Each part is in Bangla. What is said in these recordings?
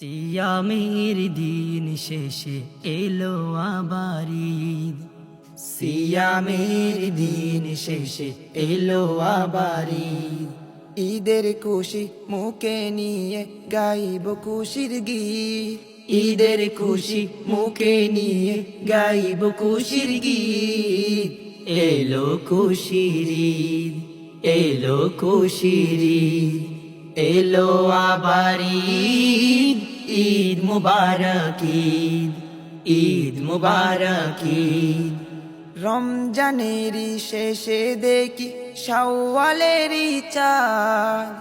সিয়ামের দিন শেষে এলো আবার ঈদ, সিয়ামের দিন শেষে এলো আবার ঈদ। ঈদের খুশি মুখে নিয়ে গাইব খুশির গীত, ঈদের খুশি মুখে নিয়ে গাইব খুশির গীত। এলো খুশির ঈদ, এলো খুশির ঈদ, এলো আবার ঈদ। ঈদ মুবারক ঈদ, ঈদ মুবারক ঈদ। রমজানেরই শেষে দেখি শাওয়ালেরই চাঁদ,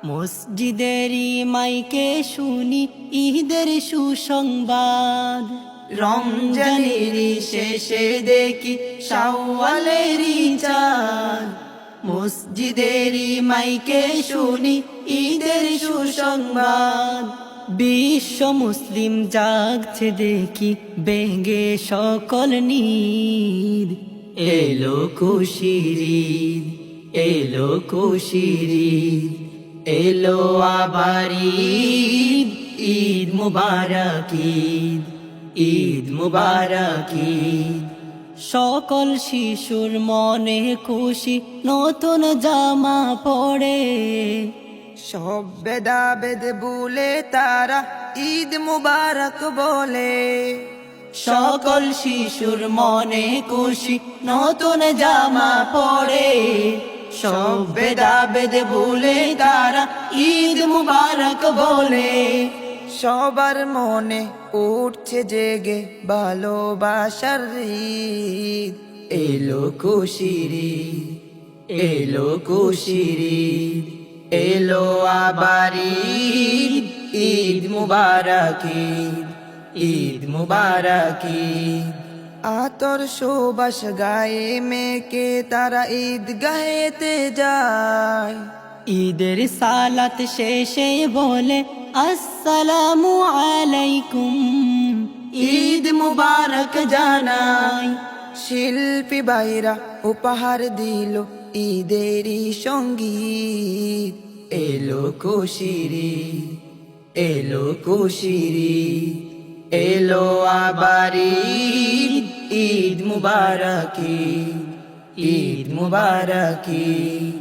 মসজিদেরই মাইকে শুনি ঈদের সুসংবাদ। রমজানেরই শেষে দেখি শাওয়ালেরই চাঁদ, মসজিদেরই মাইকে শুনি ঈদের সুসংবাদ। বিশ্ব মুসলিম জাগছে দেখি বেঙ্গে সকল নীদ। এলো খুশির ঈদ, এলো খুশির ঈদ, এলো আবার ঈদ। ঈদ মুবারক ঈদ, ঈদ মুবারক ঈদ। সকল শিশুর মনে খুশি নতুন জামা পড়ে, সব ভেদাভেদ ভুলে তারা ঈদ মুবারক বলে। সকল শিশুর মনে খুশি নতুন জামা পড়ে, সব ভেদাভেদ ভুলে তারা ঈদ মুবারক বলে। সবার মনে উঠছে জেগে ভালোবাসার ঈদ, এলো খুশির ঈদ, এলো খুশির ঈদ, এলো আবার ঈদ। ঈদ মুবারক ঈদ, ঈদ মুবারক ঈদ। আতর সুবাস গায়ে মেকে তারা ঈদ গায়েতে যায়, ঈদের সালাত শেষে বলে আসসালামু আলাইকুম, ঈদ মুবারক জানাই। শিল্পী ভাইরা উপহার দিল ঈদেরই সঙ্গীত। এলো খুশির ঈদ, এলো খুশির ঈদ, এলো আবার ঈদ। ঈদ মুবারক ঈদ, ঈদ মুবারক ঈদ।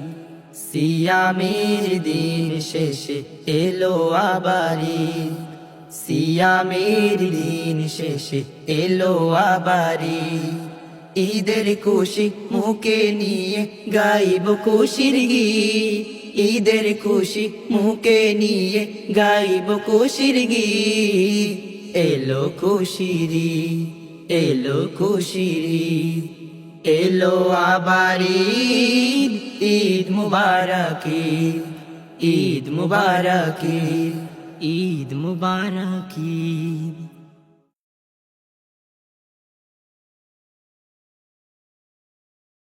সিয়ামের দিন শেষে এলো আবার ঈদ, সিয়ামের দিন শেষে এলো আবার ঈদ। ঈদের খুশি মুখে নিয়ে গাইব খুশির গীত, ঈদের খুশি মুখে নিয়ে গাইব খুশির গীত। এলো খুশির ঈদ, এলো খুশির ঈদ, এলো আবার ঈদ। ঈদ মুবারক ঈদ, ঈদ মুবারক ঈদ, ঈদ মুবারক ঈদ।